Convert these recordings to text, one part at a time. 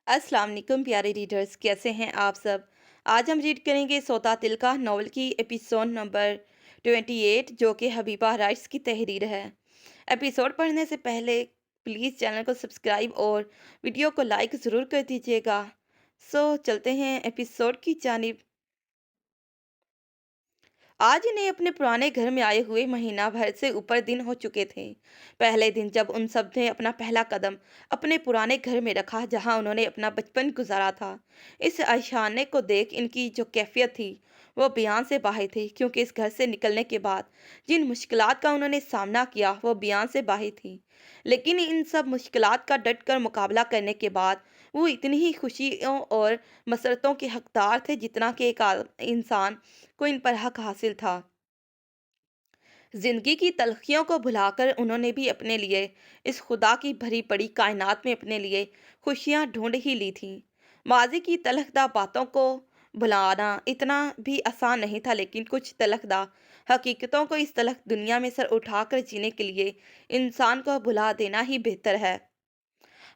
अस्सलाम वालेकुम प्यारे रीडर्स, कैसे हैं आप सब। आज हम रीड करेंगे सौता तिल का नॉवल की एपिसोड नंबर 28, जो कि हबीबा राइट्स की तहरीर है। एपिसोड पढ़ने से पहले प्लीज़ चैनल को सब्सक्राइब और वीडियो को लाइक ज़रूर कर दीजिएगा। चलते हैं एपिसोड की जानिब। आज इन्हें अपने पुराने घर में आए हुए महीना भर से ऊपर दिन हो चुके थे। पहले दिन जब उन सब ने अपना पहला कदम अपने पुराने घर में रखा, जहां उन्होंने अपना बचपन गुजारा था। इस आशाने को देख इनकी जो कैफियत थी वो बयान से बाहर थी, क्योंकि इस घर से निकलने के बाद जिन मुश्किलात का उन्होंने सामना किया वो बयान से बाहर थी। लेकिन इन सब मुश्किलात का डट कर मुकाबला करने के बाद वो इतनी ही खुशियों और मसरतों के हकदार थे जितना कि एक इंसान को इन पर हक हासिल था। जिंदगी की तलखियों को भुलाकर उन्होंने भी अपने लिए, इस खुदा की भरी पड़ी कायनात में अपने लिए खुशियां ढूंढ ही ली थीं। माजी की तलखदा बातों को भुलाना इतना भी आसान नहीं था, लेकिन कुछ तलखदा हकीकतों को इस तलख दुनिया में सर उठाकर जीने के लिए इंसान को भुला देना ही बेहतर है।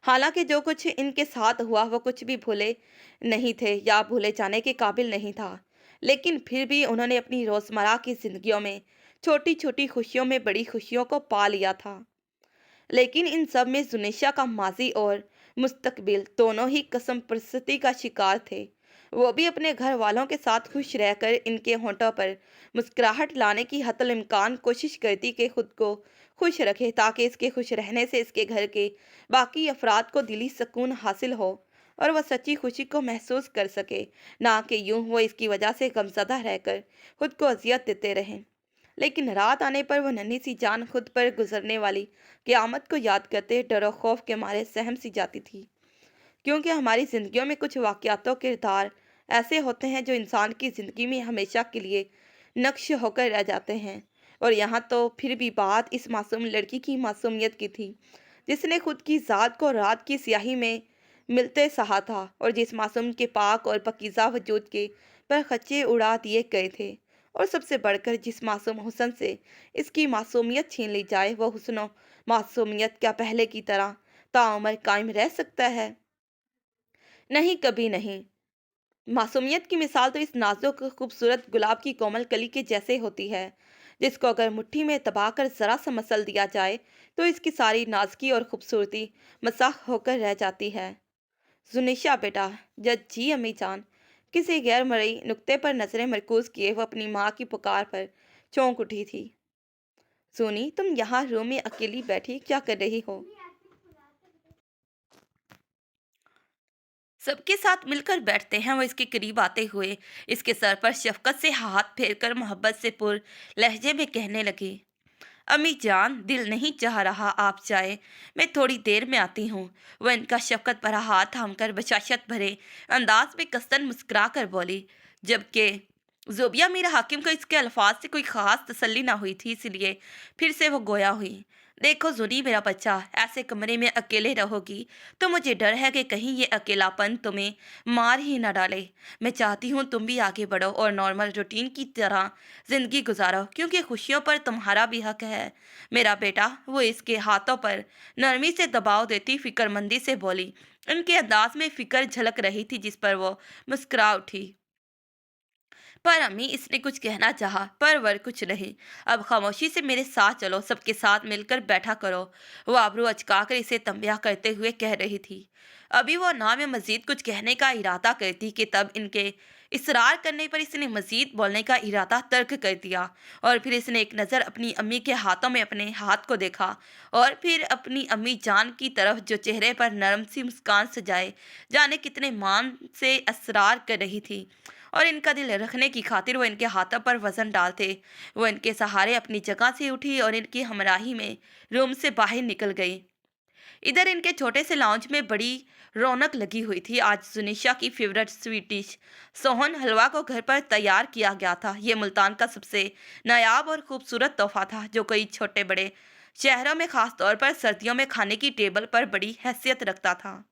हालांकि जो कुछ इनके साथ हुआ वो कुछ भी भूले नहीं थे या भूले जाने के काबिल नहीं था, लेकिन फिर भी उन्होंने अपनी रोज़मर्रा की ज़िंदगियों में छोटी छोटी खुशियों में बड़ी खुशियों को पा लिया था। लेकिन इन सब में जुनेशा का माजी और मुस्तकबिल दोनों ही कसम परस्ती का शिकार थे। वो भी अपने घर वालों के साथ खुश रहकर इनके होंठों पर मुस्कुराहट लाने की हतल इम्कान कोशिश करती कि खुद को खुश रखे, ताकि इसके खुश रहने से इसके घर के बाकी अफराद को दिली सुकून हासिल हो और वह सच्ची खुशी को महसूस कर सके, ना कि यूं वो इसकी वजह से गमज़दा रहकर खुद को अजियत देते रहें। लेकिन रात आने पर वो नन्ही सी जान खुद पर गुजरने वाली क़यामत को याद करते डर खौफ के मारे सहम सी जाती थी, क्योंकि हमारी ज़िंदगियों में कुछ वाक़यात किरदार ऐसे होते हैं जो इंसान की ज़िंदगी में हमेशा के लिए नक्श होकर रह जाते हैं। और यहाँ तो फिर भी बात इस मासूम लड़की की मासूमियत की थी, जिसने खुद की ज़ात को रात की स्याही में मिलते सहा था, और जिस मासूम के पाक और पकीज़ा वजूद के पर खच्चे उड़ा दिए गए थे। और सबसे बढ़कर जिस मासूम हुस्न से इसकी मासूमियत छीन ली जाए, वह हुस्न मासूमियत क्या पहले की तरह ताउम्र कायम रह सकता है? नहीं, कभी नहीं। मासूमियत की मिसाल तो इस नाजुक खूबसूरत गुलाब की कोमल कली के जैसे होती है, जिसको अगर मुट्ठी में दबाकर जरा सा मसल दिया जाए तो इसकी सारी नाजगी और खूबसूरती मसाख होकर रह जाती है। जुनिशा बेटा, जज जी अम्मी जान। किसी गैर मरई नुक्ते पर नजरें मरकूज किए वो अपनी माँ की पुकार पर चौंक उठी थी। सोनी, तुम यहाँ रूम में अकेली बैठी क्या कर रही हो? सबके साथ मिलकर बैठते हैं, वो इसके करीब आते हुए इसके सर पर शफकत से हाथ फेरकर मोहब्बत से पुर लहजे में कहने लगी। अम्मी जान, दिल नहीं चाह रहा आप जाए, मैं थोड़ी देर में आती हूँ। वह इनका शफकत भरा हाथ थामकर बशाशत भरे अंदाज में कस्तन मुस्कुरा कर बोली, जबकि ज़ोबिया मीरा हाकिम को इसके अल्फाज से कोई ख़ास तसल्ली ना हुई थी, इसलिए फिर से वो गोया हुई। देखो जुनी मेरा बच्चा, ऐसे कमरे में अकेले रहोगी तो मुझे डर है कि कहीं ये अकेलापन तुम्हें मार ही ना डाले। मैं चाहती हूँ तुम भी आगे बढ़ो और नॉर्मल रूटीन की तरह ज़िंदगी गुजारो, क्योंकि खुशियों पर तुम्हारा भी हक है मेरा बेटा। वो इसके हाथों पर नरमी से दबाव देती फिक्रमंदी से बोली। उनके अंदाज में फिक्र झलक रही थी, जिस पर वो मुस्कुरा उठी। पर अम्मी, इसने कुछ कहना चाहा पर वर कुछ नहीं। अब खामोशी से मेरे साथ चलो, सबके साथ मिलकर बैठा करो। वो आबरू अचकाकर इसे तंबिया करते हुए कह रही थी। अभी वो ना में मजीद कुछ कहने का इरादा करती कि तब इनके इसरार करने पर इसने मजीद बोलने का इरादा तर्क कर दिया। और फिर इसने एक नज़र अपनी अम्मी के हाथों में अपने हाथ को देखा, और फिर अपनी अम्मी जान की तरफ जो चेहरे पर नरम सी मुस्कान सजाए जाने कितने मान से असरार कर रही थी। और इनका दिल रखने की खातिर वो इनके हाथों पर वजन डालते। वो इनके सहारे अपनी जगह से उठी और इनकी हमराही में रूम से बाहर निकल गई। इधर इनके छोटे से लाउंज में बड़ी रौनक लगी हुई थी। आज जुनिशा की फेवरेट स्वीट डिश सोहन हलवा को घर पर तैयार किया गया था। ये मुल्तान का सबसे नायाब और खूबसूरत तोहफा था, जो कई छोटे बड़े शहरों में खास तौर पर सर्दियों में खाने की टेबल पर बड़ी हैसियत रखता था।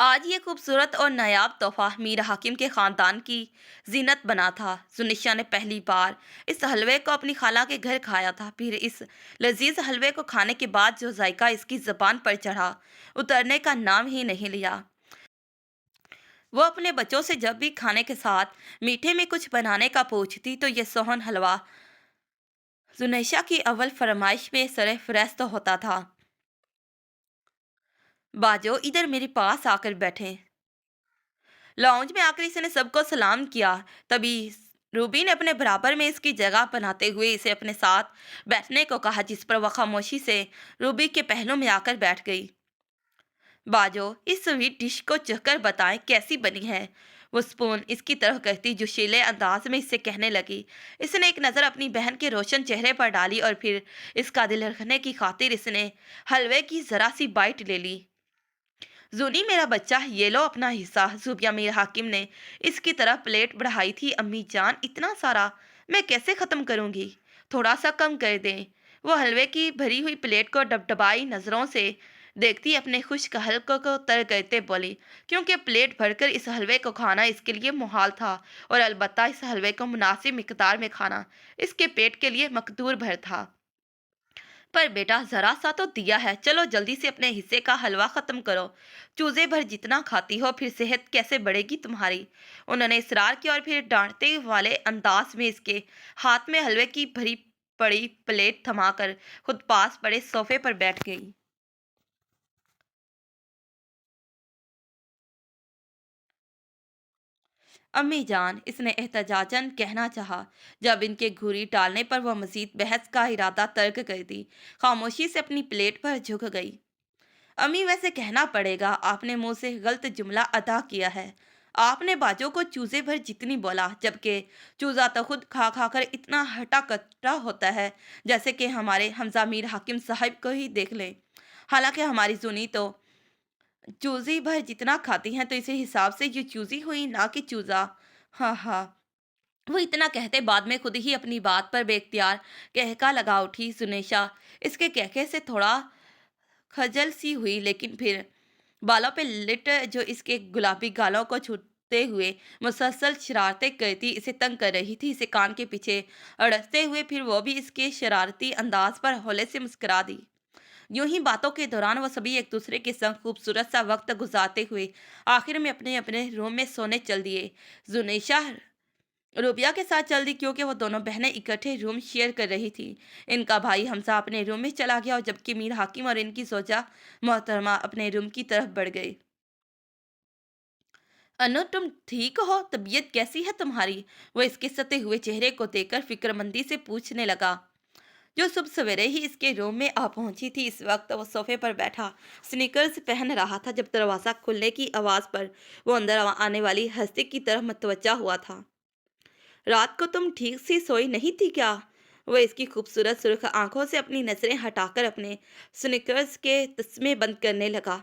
आज ये खूबसूरत और नायाब तोहफा मीर हाकिम के ख़ानदान की जीनत बना था। जुनिशा ने पहली बार इस हलवे को अपनी खाला के घर खाया था। फिर इस लजीज हलवे को खाने के बाद जो जायका इसकी ज़बान पर चढ़ा, उतरने का नाम ही नहीं लिया। वो अपने बच्चों से जब भी खाने के साथ मीठे में कुछ बनाने का पूछती तो ये सोहन हलवा जुनैशा की अव्वल फरमाइश में सरफरस्त होता था। बाजो इधर मेरे पास आकर बैठे। लाउंज में आकर इसने सबको सलाम किया। तभी रूबी ने अपने बराबर में इसकी जगह बनाते हुए इसे अपने साथ बैठने को कहा, जिस पर वह खामोशी से रूबी के पहलू में आकर बैठ गई। बाजो इस स्वीट डिश को चखकर बताएं कैसी बनी है, वो स्पून इसकी तरफ कहती जोशीले अंदाज में इससे कहने लगी। इसने एक नज़र अपनी बहन के रोशन चेहरे पर डाली और फिर इसका दिल रखने की खातिर इसने हलवे की जरा सी बाइट ले ली। जूनी मेरा बच्चा, ये लो अपना हिस्सा। जुबिया मीर हाकिम ने इसकी तरफ प्लेट बढ़ाई थी। अम्मी जान, इतना सारा मैं कैसे ख़त्म करूँगी, थोड़ा सा कम कर दें। वो हलवे की भरी हुई प्लेट को डबडबाई नज़रों से देखती अपने खुश्क हल्कों को तर करते बोली, क्योंकि प्लेट भरकर इस हलवे को खाना इसके लिए मुहाल था, और अलबत्ता इस हलवे को मुनासिब मिकदार में खाना इसके पेट के लिए मकदूर भर था। पर बेटा जरा सा तो दिया है, चलो जल्दी से अपने हिस्से का हलवा खत्म करो। चूजे भर जितना खाती हो, फिर सेहत कैसे बढ़ेगी तुम्हारी। उन्होंने इसरार किया और फिर डांटते वाले अंदाज में इसके हाथ में हलवे की भरी पड़ी प्लेट थमाकर खुद पास पड़े सोफे पर बैठ गई। अम्मी जान, इसने एहतजाजन कहना चाहा। जब इनके घूरी टालने पर वह मजीद बहस का इरादा तर्क कर दी, खामोशी से अपनी प्लेट पर झुक गई। अम्मी, वैसे कहना पड़ेगा आपने मुंह से गलत जुमला अदा किया है। आपने बाजों को चूजे भर जितनी बोला, जबकि चूजा तो खुद खा खा कर इतना हटा कटा होता है जैसे कि हमारे हमजा मीर हाकिम साहब को ही देख ले। हालांकि हमारी सुनी तो चूजी भर जितना खाती हैं, तो इसी हिसाब से ये चूजी हुई, ना कि चूजा। हाँ हाँ। वो इतना कहते बाद में खुद ही अपनी बात पर बेख्तियार कहका लगा उठी। सुनेशा इसके कहके से थोड़ा खजल सी हुई, लेकिन फिर बालों पे लिट जो इसके गुलाबी गालों को छूते हुए मुसलसल शरारतें करती इसे तंग कर रही थी, इसे कान के पीछे अड़कते हुए फिर वो भी इसके शरारती अंदाज पर हौले से मुस्कुरा दी। यूं ही बातों के दौरान वो सभी एक दूसरे के संग खूबसूरत सा वक्त गुजारते हुए आखिर में अपने अपने रूम में सोने चल दिए। जुनेशा रूबिया के साथ चल दी, क्योंकि वो दोनों बहनें इकट्ठे रूम शेयर कर रही थी। इनका भाई हमजा अपने रूम में चला गया, और जबकि मीर हाकिम और इनकी जोजा मोहतरमा अपने रूम की तरफ बढ़ गई। अनु, तुम ठीक हो? तबीयत कैसी है तुम्हारी? वो इसके सते हुए चेहरे को देखकर फिक्रमंदी से पूछने लगा। जो सुबह सवेरे ही इसके रूम में आ पहुंची थी, इस वक्त वो सोफे पर बैठा स्नीकर्स पहन रहा था, जब दरवाज़ा खुलने की आवाज़ पर वो अंदर आने वाली हस्ती की तरफ मतवज्जा हुआ था। रात को तुम ठीक से सोई नहीं थी क्या? वह इसकी खूबसूरत सुर्ख आंखों से अपनी नजरें हटाकर अपने स्निकर्स के तस्मे बंद करने लगा।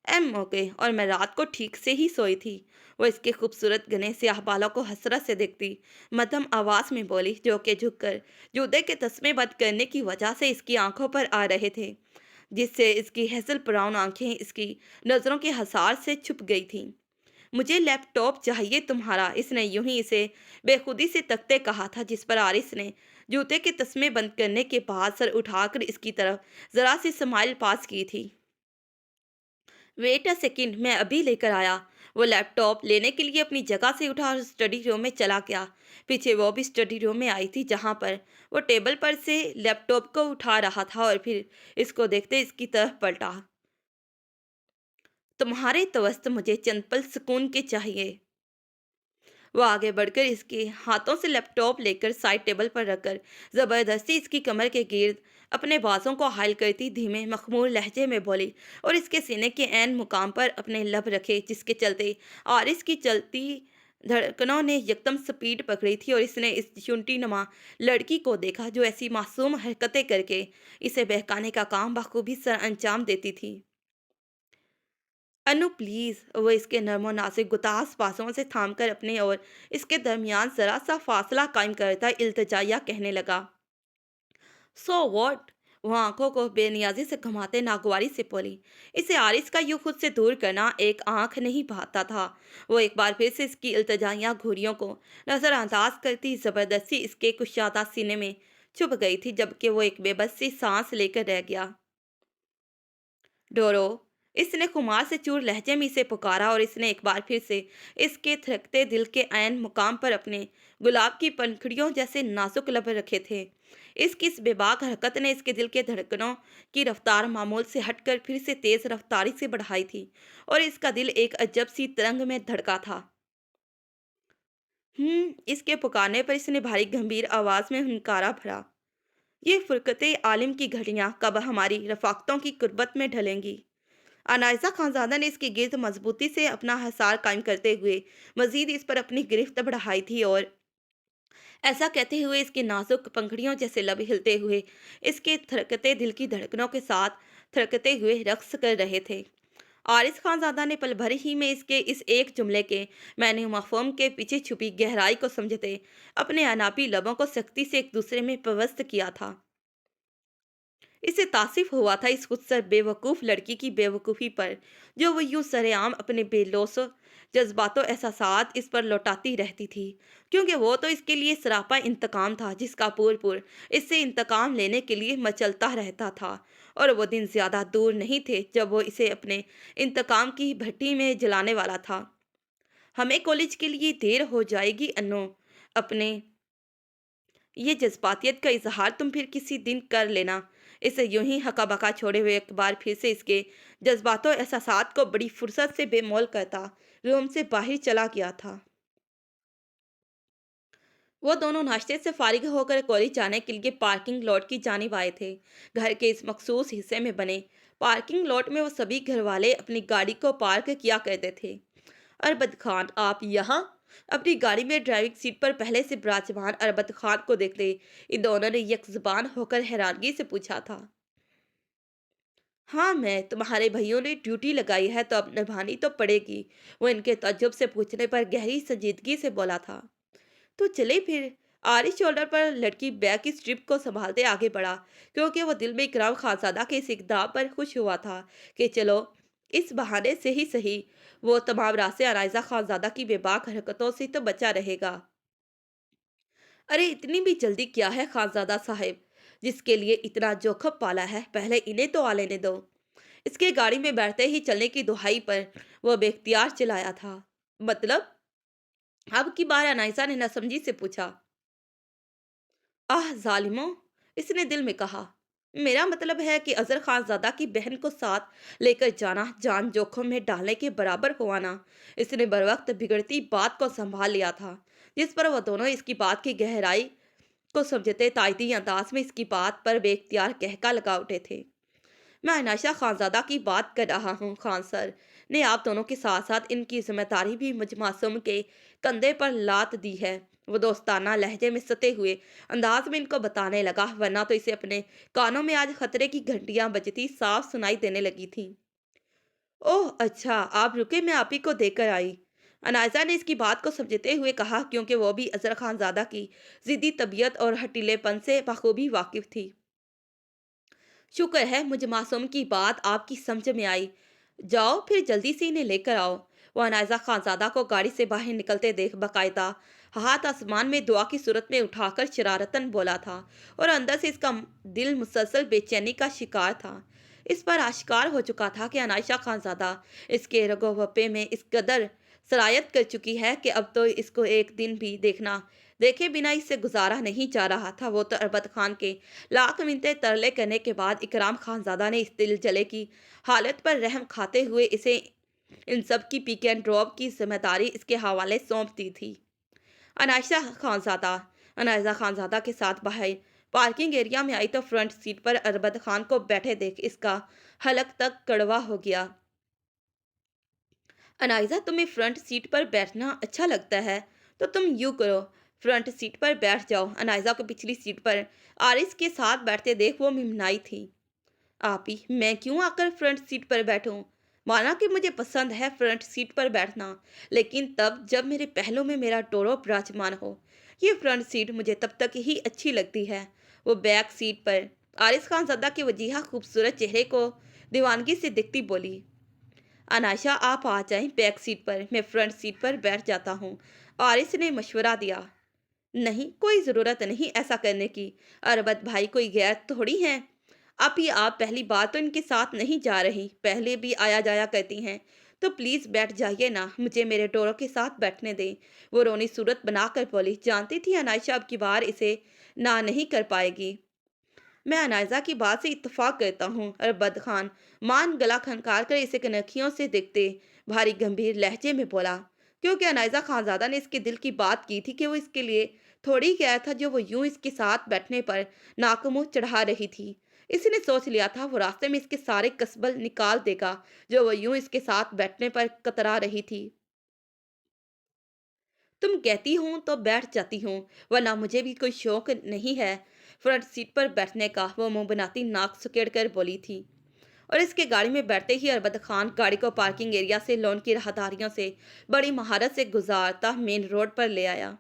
एम मौके, और मैं रात को ठीक से ही सोई थी। वो इसके खूबसूरत घने स्याह बालों को हसरत से देखती मध्यम आवाज में बोली, जो कि झुककर जूते के तस्मे बंद करने की वजह से इसकी आंखों पर आ रहे थे, जिससे इसकी हैसल ब्राउन आंखें इसकी नज़रों के हसार से छुप गई थीं। मुझे लैपटॉप चाहिए तुम्हारा, इसने यूं ही इसे बेखुदी से तकते कहा था, जिस पर आरिस ने जूते के तस्मे बंद करने के बाद सर उठाकर इसकी तरफ जरा सी स्माइल पास की थी। वेट अ सेकंड, मैं अभी लेकर आया। वो लैपटॉप लेने के लिए अपनी जगह से उठा और स्टडी रूम में चला गया। पीछे वो भी स्टडी रूम में आई थी, जहां पर वो टेबल पर से लैपटॉप को उठा रहा था, और फिर इसको देखते इसकी तरफ पलटा। तुम्हारे तवस्त मुझे चंद पल सुकून के चाहिए। वो आगे बढ़कर इसके हाथों से लैपटॉप लेकर साइड टेबल पर रखकर जबरदस्ती इसकी कमर के गिर्द अपने बाजों को हायल करती धीमे मखमूर लहजे में बोली, और इसके सीने के ऐन मुकाम पर अपने लब रखे, जिसके चलते आरिस की चलती धड़कनों ने यकदम स्पीड पकड़ी थी, और इसने इस चुनटी नुमा लड़की को देखा जो ऐसी मासूम हरकतें करके इसे बहकाने का काम बखूबी सर अंजाम देती थी। अनु प्लीज, वो इसके नर्मो नाजुक गुतास पासों से थामकर अपने और इसके दरमियान जरा सा फासला कायम करता इल्तिजाया कहने लगा। So what? वो आंखों को बेनियाजी से घुमाते नागवारी से बोली। इसे आरिस का यूं खुद से दूर करना एक आंख नहीं भाता था। वो एक बार फिर से इसकी इल्तिजाया घूरियों को नजरअंदाज करती जबरदस्ती इसके कुशादा सीने में छुप गई थी, जबकि वो एक बेबस सी सांस लेकर रह गया। डोरो, اس نے خمار سے چور لہجے میں اسے پکارا اور اس نے ایک بار پھر سے اس کے تھرکتے دل کے عین مقام پر اپنے گلاب کی پنکھڑیوں جیسے نازک لب رکھے تھے۔ اس کی اس بے باک حرکت نے اس کے دل کے دھڑکنوں کی رفتار معمول سے ہٹ کر پھر سے تیز رفتاری سے بڑھائی تھی اور اس کا دل ایک عجب سی ترنگ میں دھڑکا تھا۔ اس کے پکارنے پر اس نے بھاری گمبھیر آواز میں ہنکارا بھرا، یہ فرقت عالم کی گھڑیاں کب ہماری رفاقتوں کی قربت میں ڈھلیں گی؟ انائزہ خانزادہ نے اس کے گرد مضبوطی سے اپنا حصار قائم کرتے ہوئے مزید اس پر اپنی گرفت بڑھائی تھی اور ایسا کہتے ہوئے اس کے نازک پنکھڑیوں جیسے لب ہلتے ہوئے اس کے تھرکتے دل کی دھڑکنوں کے ساتھ تھرکتے ہوئے رقص کر رہے تھے۔ عارض خانزادہ نے پل بھر ہی میں اس کے اس ایک جملے کے معنی و مفہوم کے پیچھے چھپی گہرائی کو سمجھتے اپنے اناپی لبوں کو سختی سے ایک دوسرے میں پیوست کیا تھا۔ اسے تاصف ہوا تھا اس خودسر بے وقوف لڑکی کی بے وقوفی پر، جو وہ یوں سر عام اپنے بے لوث جذبات و احساسات اس پر لوٹاتی رہتی تھی، کیونکہ وہ تو اس کے لیے سراپا انتقام تھا جس کا پور اس سے انتقام لینے کے لیے مچلتا رہتا تھا، اور وہ دن زیادہ دور نہیں تھے جب وہ اسے اپنے انتقام کی بھٹی میں جلانے والا تھا۔ ہمیں کالج کے لیے دیر ہو جائے گی انو، اپنے یہ جذباتیت کا اظہار تم پھر کسی دن کر لینا۔ اسے یوں ہی ہکا بکا چھوڑے ہوئے ایک بار پھر سے اس کے جذبات و احساسات کو بڑی فرصت سے بے مول کرتا روم سے باہر چلا گیا تھا۔ وہ دونوں ناشتے سے فارغ ہو کر کالج جانے کے لیے پارکنگ لاٹ کی جانب آئے تھے۔ گھر کے اس مخصوص حصے میں بنے پارکنگ لاٹ میں وہ سبھی گھر والے اپنی گاڑی کو پارک کیا کرتے تھے۔ اربد خان، آپ یہاں؟ اپنی گاڑی میں ڈرائیونگ سیٹ پر پہلے سے براجمان اربد خان کو دیکھتے ان دونوں نے یک زبان ہو کر حیرانگی سے پوچھا تھا۔ ہاں، میں تمہارے بھائیوں نے ڈیوٹی لگائی ہے تو اب نبھانی تو پڑے گی، وہ ان کے تعجب سے پوچھنے پر گہری سنجیدگی سے بولا تھا۔ تو چلے پھر۔ عارض شولڈر پر لڑکی بیگ کی سٹرپ کو سنبھالتے آگے بڑھا، کیونکہ وہ دل میں اکرام خانزادہ کے اس اقدام پر خوش ہوا تھا کہ چلو اس بہانے سے ہی صحیح وہ تمام راستے انائزہ خانزادہ کی بے باک حرکتوں سے تو بچا رہے گا۔ ارے اتنی بھی جلدی کیا ہے خانزادہ صاحب، جس کے لیے اتنا جوخم پالا ہے، پہلے انہیں تو آ لینے دو۔ اس کے گاڑی میں بیٹھتے ہی چلنے کی دہائی پر وہ بے اختیار چلایا تھا۔ مطلب؟ اب کی بار انائزہ نے ناسمجھی سے پوچھا۔ آہ ظالموں، اس نے دل میں کہا، میرا مطلب ہے کہ اظہر خان زادہ کی بہن کو ساتھ لے کر جانا جان جوخم میں ڈالنے کے برابر ہوا نا۔ اس نے بروقت بگڑتی بات کو سنبھال لیا تھا، جس پر وہ دونوں اس کی بات کی گہرائی کو سمجھتے تائیدی انداز میں اس کی بات پر بے اختیار کہکا لگا اٹھے تھے۔ میں عنایشہ خانزادہ کی بات کر رہا ہوں، خان سر نے آپ دونوں کے ساتھ ساتھ ان کی ذمہ داری بھی مجھ معصوم کے کندھے پر لاد دی ہے۔ وہ دوستانہ لہجے میں ستے ہوئے انداز میں ان کو بتانے لگا، ورنہ تو اسے اپنے کانوں میں آج خطرے کی گھنٹیاں بجتی صاف سنائی دینے لگی تھیں۔ اوہ اچھا، آپ رکے، میں آپ ہی کو دے کر آئی۔ انائزہ نے اس کی بات کو سمجھتے ہوئے کہا، کیونکہ وہ بھی اظہر خان زادہ کی ضدی طبیعت اور ہٹیلے پن سے بخوبی واقف تھی۔ شکر ہے مجھ معصوم کی بات آپ کی سمجھ میں آئی، جاؤ پھر جلدی سے انہیں لے کر آؤ۔ وہ انائزہ خانزادہ کو گاڑی سے باہر نکلتے دیکھ باقاعدہ ہاتھ آسمان میں دعا کی صورت میں اٹھا کر شرارتاً بولا تھا، اور اندر سے اس کا دل مسلسل بے چینی کا شکار تھا۔ اس پر آشکار ہو چکا تھا کہ انائشہ خانزادہ اس کے رگ و وپے میں اس قدر سرایت کر چکی ہے کہ اب تو اس کو ایک دن بھی دیکھے بنا اس سے گزارا نہیں جا رہا تھا۔ وہ تو اربد خان کے لاکھ منتیں ترلے کرنے کے بعد اکرام خانزادہ نے اس دل جلے کی حالت پر رحم کھاتے ہوئے اسے ان سب کی پک اینڈ ڈراپ کی ذمہ داری اس کے حوالے سونپ دی تھی۔ انائزہ خانزادہ کے ساتھ باہر پارکنگ ایریا میں آئی تو فرنٹ سیٹ پر اربد خان کو بیٹھے دیکھ اس کا حلق تک کڑوا ہو گیا۔ انائزہ، تمہیں فرنٹ سیٹ پر بیٹھنا اچھا لگتا ہے تو تم یوں کرو، فرنٹ سیٹ پر بیٹھ جاؤ۔ انائزہ کو پچھلی سیٹ پر عارض کے ساتھ بیٹھتے دیکھ وہ ممنائی تھی۔ آپی، میں کیوں آ کر فرنٹ سیٹ پر بیٹھوں؟ مانا کہ مجھے پسند ہے فرنٹ سیٹ پر بیٹھنا، لیکن تب جب میرے پہلو میں میرا ٹورو براجمان ہو۔ یہ فرنٹ سیٹ مجھے تب تک ہی اچھی لگتی ہے۔ وہ بیک سیٹ پر عارض خان زادہ کے وجیہہ خوبصورت چہرے کو دیوانگی سے دیکھتی بولی، انائشہ آپ آ جائیں بیک سیٹ پر، میں فرنٹ سیٹ پر بیٹھ جاتا ہوں۔ عارض نے مشورہ دیا۔ نہیں، کوئی ضرورت نہیں ایسا کرنے کی، اربد بھائی کوئی غیر تھوڑی ہیں۔ ابھی آپ پہلی بار تو ان کے ساتھ نہیں جا رہی، پہلے بھی آیا جایا کرتی ہیں، تو پلیز بیٹھ جائیے نا، مجھے میرے ٹوروں کے ساتھ بیٹھنے دیں۔ وہ رونی صورت بنا کر بولی، جانتی تھی عنائشہ اب کی بار اسے نہ نہیں کر پائے گی۔ میں عنائزہ کی بات سے اتفاق کرتا ہوں، اربد خان مان گلا کھنکار کر اسے کنکھیوں سے دیکھتے بھاری گمبھیر لہجے میں بولا، کیونکہ عنائزہ خانزادہ نے اس کے دل کی بات کی تھی کہ وہ اس کے لیے تھوڑی کیا تھا جو وہ یوں اس کے ساتھ بیٹھنے پر ناک منہ چڑھا رہی تھی۔ اس نے سوچ لیا تھا وہ راستے میں اس کے سارے کسبل نکال دے گا جو وہ یوں اس کے ساتھ بیٹھنے پر کترا رہی تھی۔ تم کہتی ہوں تو بیٹھ جاتی ہوں، ورنہ مجھے بھی کوئی شوق نہیں ہے فرنٹ سیٹ پر بیٹھنے کا، وہ منہ بناتی ناک سکیڑ کر بولی تھی۔ اور اس کے گاڑی میں بیٹھتے ہی اربد خان گاڑی کو پارکنگ ایریا سے لون کی راہداریوں سے بڑی مہارت سے گزارتا مین روڈ پر لے آیا۔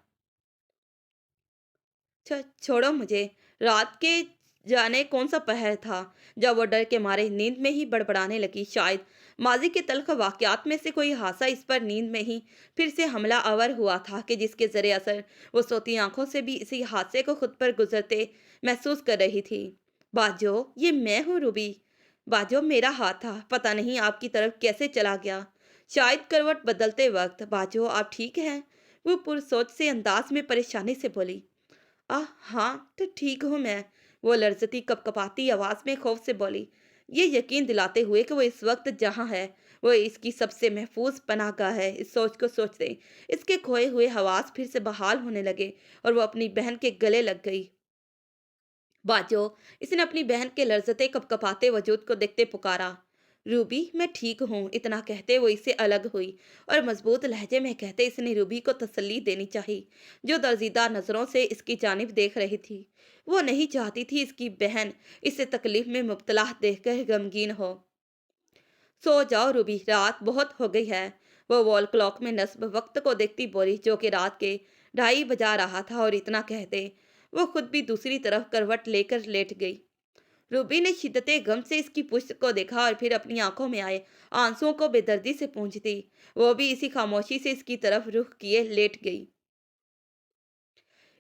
چھوڑو مجھے، رات کے جانے کون سا پہر تھا جب وہ ڈر کے مارے نیند میں ہی بڑبڑانے لگی۔ شاید ماضی کے تلخ واقعات میں سے کوئی حادثہ اس پر نیند میں ہی پھر سے حملہ آور ہوا تھا کہ جس کے زیر اثر وہ سوتی آنکھوں سے بھی اسی حادثے کو خود پر گزرتے محسوس کر رہی تھی۔ باجو، یہ میں ہوں روبی۔ باجو، میرا ہاتھ تھا، پتہ نہیں آپ کی طرف کیسے چلا گیا، شاید کروٹ بدلتے وقت۔ باجو، آپ ٹھیک ہیں؟ وہ پرسوچ سے انداز میں پریشانی سے بولی۔ ہاں تو ٹھیک ہوں میں، وہ لرزتی کپکپاتی آواز میں خوف سے بولی، یہ یقین دلاتے ہوئے کہ وہ اس وقت جہاں ہے وہ اس کی سب سے محفوظ پناہ گاہ ہے۔ اس سوچ کو سوچتے اس کے کھوئے ہوئے حواس پھر سے بحال ہونے لگے اور وہ اپنی بہن کے گلے لگ گئی۔ باجو، اس نے اپنی بہن کے لرزتے کپکپاتے وجود کو دیکھتے پکارا۔ روبی، میں ٹھیک ہوں، اتنا کہتے وہ اس سے الگ ہوئی اور مضبوط لہجے میں کہتے اس نے روبی کو تسلی دینی چاہی جو درزیدہ نظروں سے اس کی جانب دیکھ رہی تھی۔ وہ نہیں چاہتی تھی اس کی بہن اسے تکلیف میں مبتلا دیکھ کر غمگین ہو۔ سو جاؤ روبی، رات بہت ہو گئی ہے، وہ وال کلاک میں نصب وقت کو دیکھتی بولی جو کہ رات کے 2:30 بجا رہا تھا، اور اتنا کہتے وہ خود بھی دوسری طرف کروٹ لے کر لیٹ گئی۔ روبی نے شدت غم سے اس کی پشت کو دیکھا اور پھر اپنی آنکھوں میں آئے آنسوؤں کو بے دردی سے پونجھتی وہ بھی اسی خاموشی سے اس کی طرف رخ کیے لیٹ گئی۔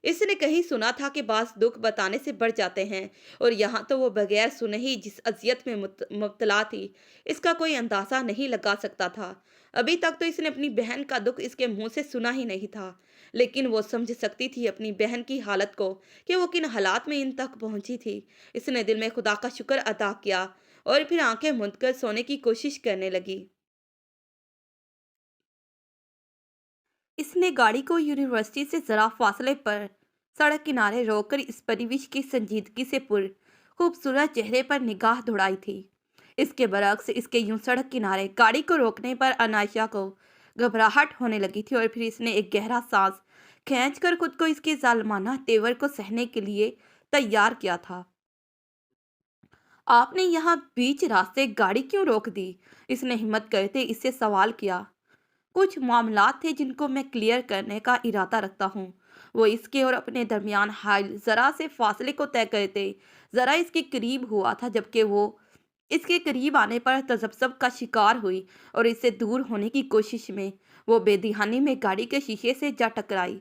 اس نے کہیں سنا تھا کہ بعض دکھ بتانے سے بڑھ جاتے ہیں، اور یہاں تو وہ بغیر سنے ہی جس اذیت میں مبتلا تھی اس کا کوئی اندازہ نہیں لگا سکتا تھا۔ ابھی تک تو اس نے اپنی بہن کا دکھ اس کے منہ سے سنا ہی نہیں تھا، لیکن وہ سمجھ سکتی تھی اپنی بہن کی حالت کو کہ وہ کن حالات میں ان تک پہنچی تھی۔ اس نے دل میں خدا کا شکر ادا کیا اور پھر آنکھیں موند کر سونے کی کوشش کرنے لگی۔ اس نے گاڑی کو یونیورسٹی سے ذرا فاصلے پر سڑک کنارے روک کر اس پریوش کی سنجیدگی سے پر خوبصورت چہرے پر نگاہ دوڑائی تھی۔ اس کے برعکس اس کے یوں سڑک کنارے گاڑی کو روکنے پر عنائشہ کو گھبراہٹ ہونے لگی تھی، اور پھر اس نے ایک گہرا سانس کھینچ کر خود کو اس کے ظالمانہ تیور کو سہنے کے لیے تیار کیا تھا۔ آپ نے یہاں بیچ راستے گاڑی کیوں روک دی؟ اس نے ہمت کرتے اس سے سوال کیا۔ کچھ معاملات تھے جن کو میں کلیئر کرنے کا ارادہ رکھتا ہوں۔ وہ اس کے اور اپنے درمیان حائل ذرا سے فاصلے کو طے کرتے ذرا اس کے قریب ہوا تھا، جبکہ وہ اس کے قریب آنے پر تذبذب کا شکار ہوئی اور اس سے دور ہونے کی کوشش میں وہ بے دہانی میں گاڑی کے شیشے سے جا ٹکرائی۔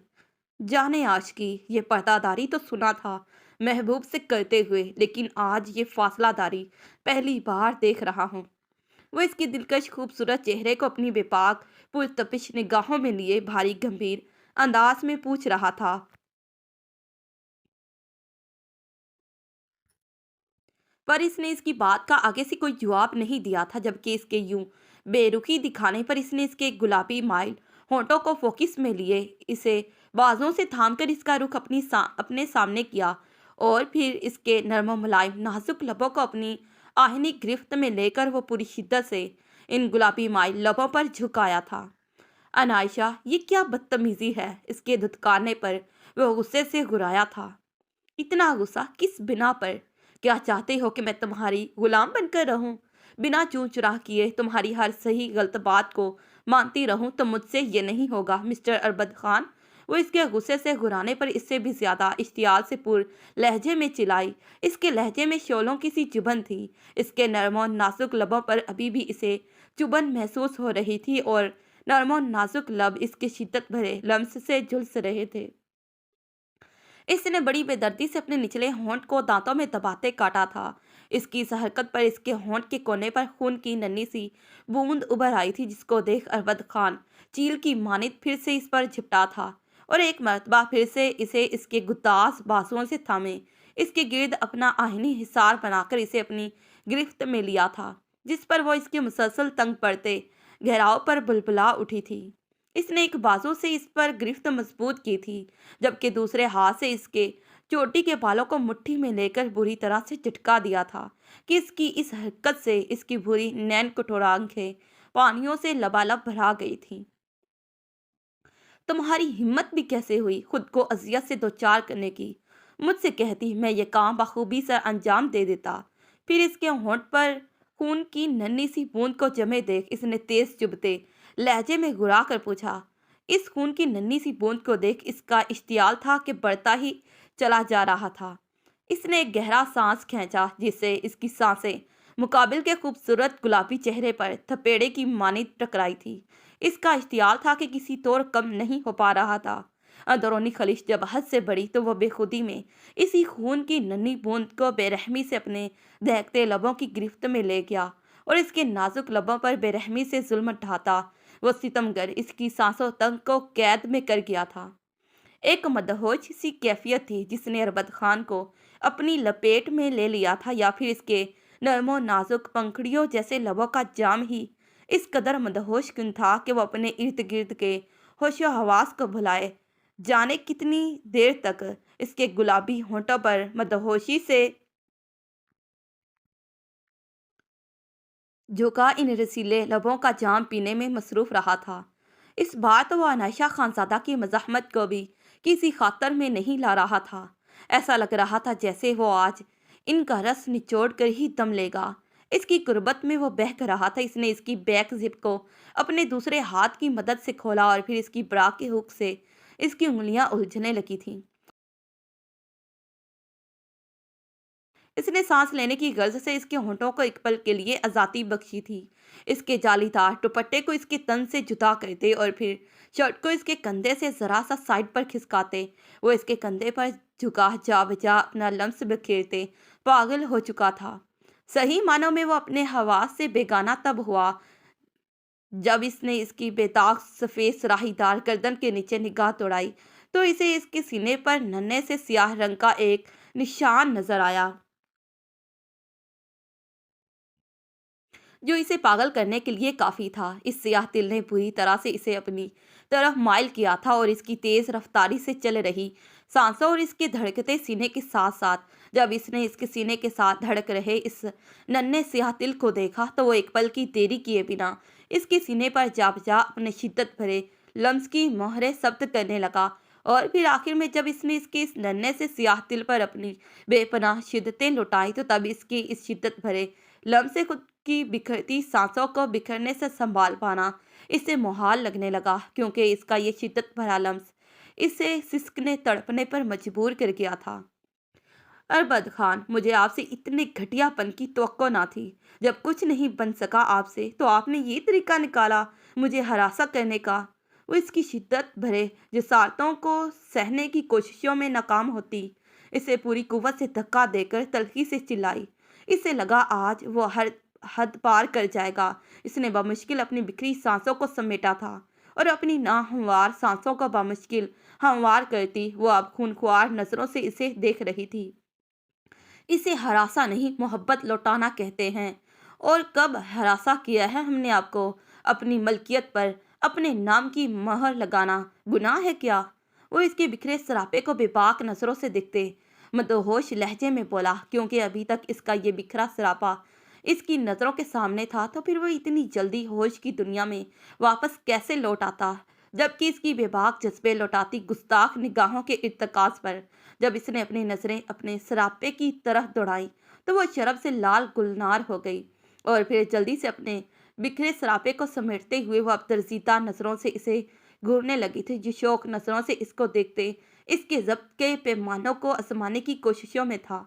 جانے عاشقی، یہ پردہ داری تو سنا تھا محبوب سے کرتے ہوئے، لیکن آج یہ فاصلہ داری پہلی بار دیکھ رہا ہوں۔ وہ اس کی دلکش خوبصورت چہرے کو اپنی بے پاک پرتپش نگاہوں میں لیے بھاری گمبھیر انداز میں پوچھ رہا تھا۔ پر اس نے اس کی بات کا آگے سے کوئی جواب نہیں دیا تھا، جبکہ اس کے یوں بے رخی دکھانے پر اس نے اس کے گلابی مائل ہونٹوں کو فوکس میں لیے اسے بازوں سے تھام کر اس کا رخ اپنے سامنے کیا، اور پھر اس کے نرم و ملائم نازک لبوں کو اپنی آہنی گرفت میں لے کر وہ پوری شدت سے ان گلابی مائل لبوں پر جھکایا تھا۔ عنائشہ، یہ کیا بدتمیزی ہے؟ اس کے دھتکارنے پر وہ غصے سے گھرایا تھا۔ اتنا غصہ کس بنا پر؟ کیا چاہتے ہو کہ میں تمہاری غلام بن کر رہوں؟ بنا چوں چرا کیے تمہاری ہر صحیح غلط بات کو مانتی رہوں تو مجھ سے یہ نہیں ہوگا مسٹر اربد خان۔ وہ اس کے غصے سے گھرانے پر اس سے بھی زیادہ اشتعال سے پر لہجے میں چلائی۔ اس کے لہجے میں شعلوں کی سی چبھن تھی، اس کے نرم و نازک لبوں پر ابھی بھی اسے چبھن محسوس ہو رہی تھی، اور نرم و نازک لب اس کے شدت بھرے لمس سے جھلس رہے تھے۔ اس نے بڑی بے دردی سے اپنے نچلے ہونٹ کو دانتوں میں دباتے کاٹا تھا۔ اس کی اس حرکت پر اس کے ہونٹ کے کونے پر خون کی ننھی سی بوند ابھر آئی تھی، جس کو دیکھ اربد خان چیل کی مانند پھر سے اس پر جھپٹا تھا اور ایک مرتبہ پھر سے اسے اس کے گداز بازوؤں سے تھامے اس کے گرد اپنا آہنی حصار بنا کر اسے اپنی گرفت میں لیا تھا، جس پر وہ اس کے مسلسل تنگ پڑتے گہراؤ پر بلبلا اٹھی تھی۔ اس نے ایک بازو سے اس پر گرفت مضبوط کی تھی، جبکہ دوسرے ہاتھ سے اس کے چوٹی کے بالوں کو مٹھی میں لے کر بری طرح سے چٹکا دیا تھا کہ اس کی اس حرکت سے اس کی بری نین کٹور آنکھیں پانیوں سے لبالب بھرا گئی تھیں۔ تمہاری ہمت بھی کیسے ہوئی خود کو اذیت سے دوچار کرنے کی؟ مجھ سے کہتی، میں یہ کام بخوبی سے انجام دے دیتا۔ پھر اس کے ہونٹ پر خون کی ننھی سی بوند کو جمے دیکھ اس نے تیز چبھتے لہجے میں گھرا کر پوچھا۔ اس خون کی ننھی سی بوند کو دیکھ اس کا اشتعال تھا کہ بڑھتا ہی چلا جا رہا تھا۔ اس نے ایک گہرا سانس کھینچا، جس سے اس کی سانسیں مقابل کے خوبصورت گلابی چہرے پر تھپیڑے کی مانند ٹکرائی تھی۔ اس کا اشتعال تھا کہ کسی طور کم نہیں ہو پا رہا تھا۔ اندرونی خلش جب حد سے بڑھی تو وہ بے خودی میں اسی خون کی ننھی بوند کو بے رحمی سے اپنے دہکتے لبوں کی گرفت میں لے گیا اور اس کے نازک لبوں پر بے رحمی سے ظلم ڈھاتا وہ ستمگر اس کی سانسوں تنگ کو قید میں کر گیا تھا۔ ایک مدہوش سی کیفیت تھی جس نے اربد خان کو اپنی لپیٹ میں لے لیا تھا، یا پھر اس کے نرم و نازک پنکھڑیوں جیسے لبوں کا جام ہی اس قدر مدہوش کن تھا کہ وہ اپنے ارد گرد کے ہوش و حواس کو بھلائے جانے کتنی دیر تک اس کے گلابی ہونٹوں پر مدہوشی سے جھکا ان رسیلے لبوں کا جام پینے میں مصروف رہا تھا۔ اس بار تو وہ عنائشہ خانزادہ کی مزاحمت کو بھی کسی خاطر میں نہیں لا رہا تھا۔ ایسا لگ رہا تھا جیسے وہ آج ان کا رس نچوڑ کر ہی دم لے گا۔ اس کی قربت میں وہ بہک رہا تھا۔ اس نے اس کی بیک زپ کو اپنے دوسرے ہاتھ کی مدد سے کھولا اور پھر اس کی برا کے ہک سے اس کی انگلیاں الجھنے لگی تھیں۔ اس نے سانس لینے کی غرض سے اس کے ہونٹوں کو ایک پل کے لیے آزادی بخشی تھی۔ اس کے جالی دار دوپٹے کو اس کے تن سے جدا کرتے اور پھر شرٹ کو اس کے کندھے سے ذرا سا سائڈ پر کھسکاتے وہ اس کے کندھے پر جھکا جا بجا اپنا لمس بکھیرتے پاگل ہو چکا تھا۔ صحیح معنوں میں وہ اپنے حواس سے بیگانہ تب ہوا جب اس نے اس کی بے داغ سفید سراہی دار گردن کے نیچے نگاہ دوڑائی تو اسے اس کے سینے پر ننھے سے سیاہ رنگ کا ایک نشان نظر آیا، جو اسے پاگل کرنے کے لیے کافی تھا۔ اس سیاہ دل نے بری طرح سے اسے اپنی طرف مائل کیا تھا اور اس کی تیز رفتاری سے چل رہی سانسوں اور اس کے دھڑکتے سینے کے ساتھ ساتھ جب اس نے اس کے سینے کے ساتھ دھڑک رہے اس ننھے سیاہ دل کو دیکھا تو وہ ایک پل کی دیری کیے بنا اس کے سینے پر جا بجا اپنے شدت بھرے لمس کی مہریں ثبت کرنے لگا، اور پھر آخر میں جب اس نے اس کے اس ننھے سے سیاہ دل پر اپنی بے پناہ شدتیں لوٹائی تو تب اس کی اس شدت بھرے لمس سے خود کی بکھرتی سانسوں کو بکھرنے سے سنبھال پانا اسے محال لگنے لگا، کیونکہ اس کا یہ شدت بھرا لمس اسے سسکنے تڑپنے پر مجبور کر گیا تھا۔ اربد خان، مجھے آپ سے اتنے گھٹیا پن کی توقع نہ تھی۔ جب کچھ نہیں بن سکا آپ سے تو آپ نے یہ طریقہ نکالا مجھے ہراساں کرنے کا۔ وہ اس کی شدت بھرے جسارتوں کو سہنے کی کوششوں میں ناکام ہوتی اسے پوری قوت سے دھکا دے کر تلخی سے چلائی۔ اسے لگا آج وہ ہر حد پار کر جائے گا۔ اس نے بمشکل اپنی بکھری سانسوں کو سمیٹا تھا اور اپنی ناہموار سانسوں کو بمشکل ہموار کرتی وہ اب خونخوار نظروں سے اسے دیکھ رہی تھی۔ اسے ہراساں نہیں محبت لوٹانا کہتے ہیں۔ اور کب ہراساں کیا ہے ہم نے آپ کو؟ اپنی ملکیت پر اپنے نام کی مہر لگانا گناہ ہے کیا؟ وہ اس کے بکھرے سراپے کو بے باک نظروں سے دیکھتے مدہوش لہجے میں بولا، کیونکہ ابھی تک اس کا یہ بکھرا سراپا اس کی نظروں کے سامنے تھا تو پھر وہ اتنی جلدی ہوش کی دنیا میں واپس کیسے لوٹ آتا؟ جبکہ اس کی بے باک جذبے لوٹاتی گستاخ نگاہوں کے ارتکاز پر جب اس نے اپنی نظریں اپنے سراپے کی طرح دوڑائیں تو وہ شرم سے لال گلنار ہو گئی، اور پھر جلدی سے اپنے بکھرے سراپے کو سمیٹتے ہوئے وہ اب درزیدہ نظروں سے اسے گھورنے لگی تھی، جو شوق نظروں سے اس کو دیکھتے اس کے ضبط کے پیمانوں کو آزمانے کی کوششوں میں تھا۔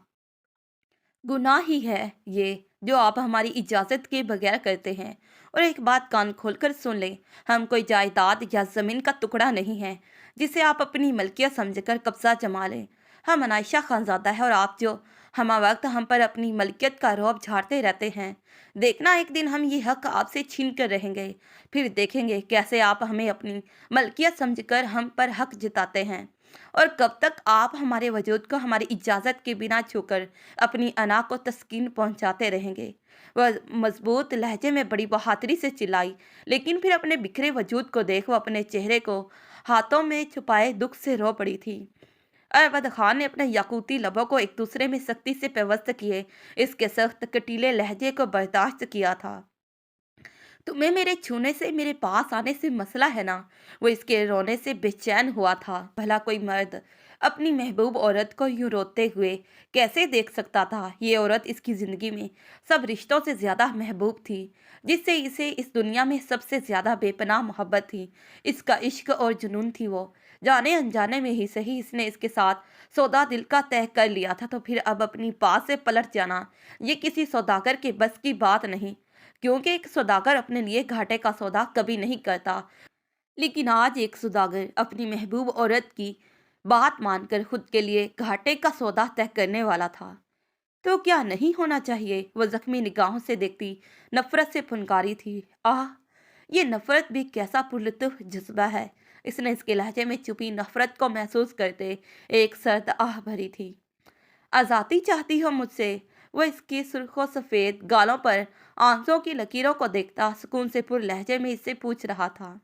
گناہ ہی ہے یہ جو آپ ہماری اجازت کے بغیر کرتے ہیں، اور ایک بات کان کھول کر سن لیں، ہم کوئی جائیداد یا زمین کا ٹکڑا نہیں ہے جسے آپ اپنی ملکیت سمجھ کر قبضہ جما لیں۔ ہم عنائشہ خانزادہ ہے اور آپ جو हमा वक्त हम पर अपनी मलकियत का रौब झाड़ते रहते हैं। देखना एक दिन हम ये हक आपसे छीन कर रहेंगे। फिर देखेंगे कैसे आप हमें अपनी मलकियत समझकर हम पर हक जताते हैं। और कब तक आप हमारे वजूद को हमारी इजाज़त के बिना छूकर अपनी अना को तस्कीन पहुंचाते रहेंगे। वह मजबूत लहजे में बड़ी बहादुरी से चिल्लाई, लेकिन फिर अपने बिखरे वजूद को देख वो अपने चेहरे को हाथों में छुपाए दुख से रो पड़ी थी। अरवद खान ने अपने याकूती लबों को एक दूसरे में सख्ती से पेवस्त किए इसके सख्त कटीले लहजे को बर्दाश्त किया था। तुम्हें मेरे छूने से, मेरे पास आने से मसला है ना? वो इसके रोने से बेचैन हुआ था। भला कोई मर्द अपनी महबूब औरत को यूं रोते हुए कैसे देख सकता था? ये औरत इसकी जिंदगी में सब रिश्तों से ज्यादा महबूब थी, जिससे इसे इस दुनिया में सबसे ज्यादा बेपनाह मोहब्बत थी। इसका इश्क और जुनून थी वो। जाने अनजाने में ही सही इसने इसके साथ सौदा दिल का तय कर लिया था, तो फिर अब अपनी बात से पलट जाना ये किसी सौदागर के बस की बात नहीं, क्योंकि एक सौदागर अपने लिए घाटे का सौदा कभी नहीं करता। लेकिन आज एक सौदागर अपनी महबूब औरत की बात मानकर खुद के लिए घाटे का सौदा तय करने वाला था। तो क्या नहीं होना चाहिए? वो जख्मी निगाहों से देखती नफरत से फुनकारी थी। आह, ये नफरत भी कैसा पुरलुत्फ जज्बा है। इसने इसके लहजे में छुपी नफरत को महसूस करते एक सर्द आह भरी थी। आज़ादी चाहती हो मुझसे? वह इसकी सुर्खों सफ़ेद गालों पर आंसुओं की लकीरों को देखता सुकून से पुर लहजे में इससे पूछ रहा था।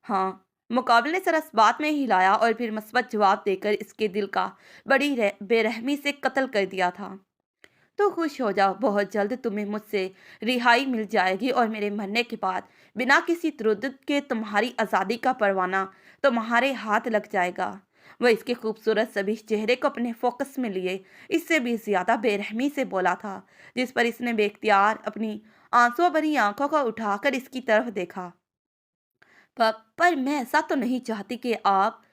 हाँ, मुकाबले सर इस बात में हिलाया और फिर मस्बत जवाब देकर इसके दिल का बड़ी बेरहमी से कत्ल कर दिया था। तो खुश हो जाओ, बहुत जल्द तुम्हें मुझसे रिहाई मिल जाएगी और मेरे मरने के बाद बिना किसी तरुद्दुद के तुम्हारी आज़ादी का परवाना तुम्हारे हाथ लग जाएगा। वह इसके खूबसूरत सभी चेहरे को अपने फोकस में लिए इससे भी ज्यादा बेरहमी से बोला था, जिस पर इसने बेख्तियार अपनी आंसुओं भरी आंखों को उठाकर इसकी तरफ देखा। पर मैं ऐसा तो नहीं चाहती कि आप।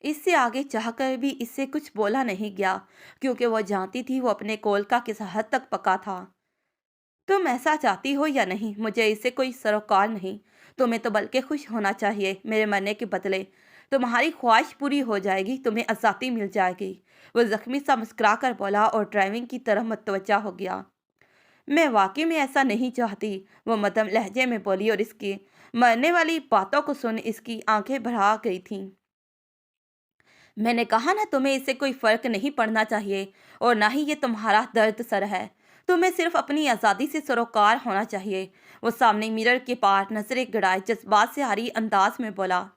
इससे आगे चाहकर भी इससे कुछ बोला नहीं गया, क्योंकि वह जानती थी वो अपने कोल का किस हद तक पका था। तुम ऐसा चाहती हो या नहीं, मुझे इससे कोई सरोकार नहीं। तुम्हें तो बल्कि खुश होना चाहिए। मेरे मरने के बदले तुम्हारी ख्वाहिश पूरी हो जाएगी, तुम्हें आज़ादी मिल जाएगी। वह जख्मी सा मुस्कुरा कर बोला और ड्राइविंग की तरफ मुतवज्जा हो गया। मैं वाकई में ऐसा नहीं चाहती, वो मध्यम लहजे में बोली और इसकी मरने वाली बातों को सुन इसकी आंखें भरा गई थीं। मैंने कहा ना, तुम्हें इससे कोई फर्क नहीं पड़ना चाहिए और ना ही ये तुम्हारा दर्द सर है। तुम्हें सिर्फ अपनी आज़ादी से सरोकार होना चाहिए। वो सामने मिरर के पार नजरें गड़ाए जज्बात से हारी अंदाज में बोला।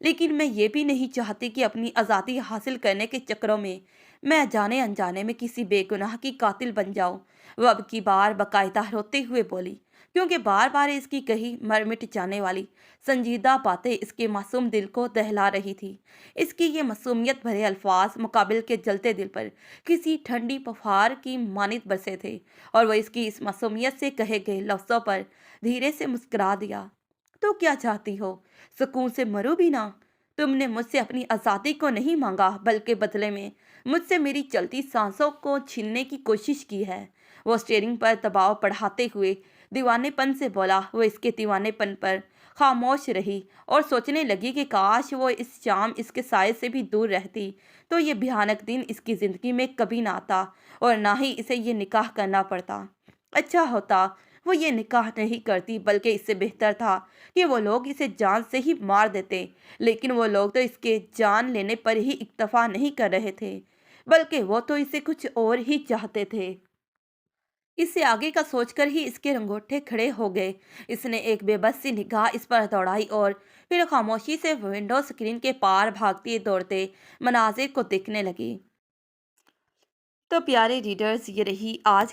लेकिन मैं ये भी नहीं चाहती कि अपनी आज़ादी हासिल करने के चक्करों में मैं जाने अनजाने में किसी बेगुनाह की कातिल बन जाऊं। वह अब की बार बाकायदा रोते हुए बोली, क्योंकि बार बार इसकी कही मर मिट जाने वाली संजीदा बातें इसके मासूम दिल को दहला रही थी। इसकी ये मासूमियत भरे अल्फाज मुकाबिल के जलते दिल पर किसी ठंडी पफार की मानित बरसे थे, और वह इसकी इस मासूमियत से कहे गए लफ्ज़ों पर धीरे से मुस्कुरा दिया। तो क्या चाहती हो? सुकून से मरो भी ना? तुमने मुझसे अपनी आज़ादी को नहीं मांगा, बल्कि बदले में मुझसे मेरी चलती सांसों को छीनने की कोशिश की है। वो स्टीयरिंग पर दबाव बढ़ाते हुए दीवानेपन से बोला। वो इसके दीवानेपन पर खामोश रही और सोचने लगी कि काश वो इस शाम इसके साय से भी दूर रहती, तो ये भयानक दिन इसकी ज़िंदगी में कभी ना आता और ना ही इसे ये निकाह करना पड़ता। अच्छा होता वो ये निकाह नहीं करती, बल्कि इससे बेहतर था कि वो लोग इसे जान से ही मार देते। लेकिन वो लोग तो इसके जान लेने पर ही इक्तफा नहीं कर रहे थे, बल्कि वो तो इसे कुछ और ही चाहते थे। इससे आगे का सोचकर ही इसके रंगोठे खड़े हो गए। इसने एक बेबस सी निगाह इस पर दौड़ाई और फिर खामोशी से विंडो स्क्रीन के पार भागते दौड़ते मनाजिर को देखने लगी। तो प्यारे रीडर्स, ये रही आज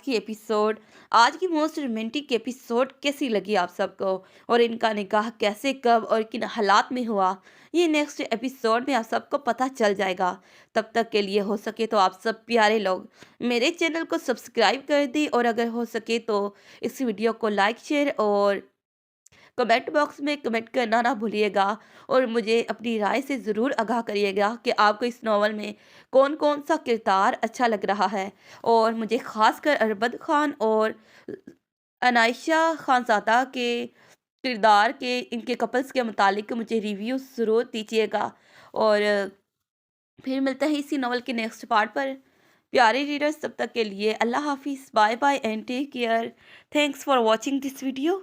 की मोस्ट रोमांटिक एपिसोड। कैसी लगी आप सबको? और इनका निकाह कैसे, कब और किन हालात में हुआ, ये नेक्स्ट एपिसोड में आप सबको पता चल जाएगा। तब तक के लिए हो सके तो आप सब प्यारे लोग मेरे चैनल को सब्सक्राइब कर दी, और अगर हो सके तो इस वीडियो को लाइक, शेयर और कमेंट बॉक्स में कमेंट करना ना भूलिएगा। और मुझे अपनी राय से ज़रूर आगाह करिएगा कि आपको इस नावल में कौन कौन सा किरदार अच्छा लग रहा है। और मुझे ख़ासकर अरबद खान और अनायशा खानज़ादा के किरदार के, इनके कपल्स के मुतालिक मुझे रिव्यू ज़रूर दीजिएगा। और फिर मिलते हैं इसी नावल के नेक्स्ट पार्ट पर। پیارے ریڈرز، تب تک کے لیے اللہ حافظ، bye bye and take care. Thanks for watching this video.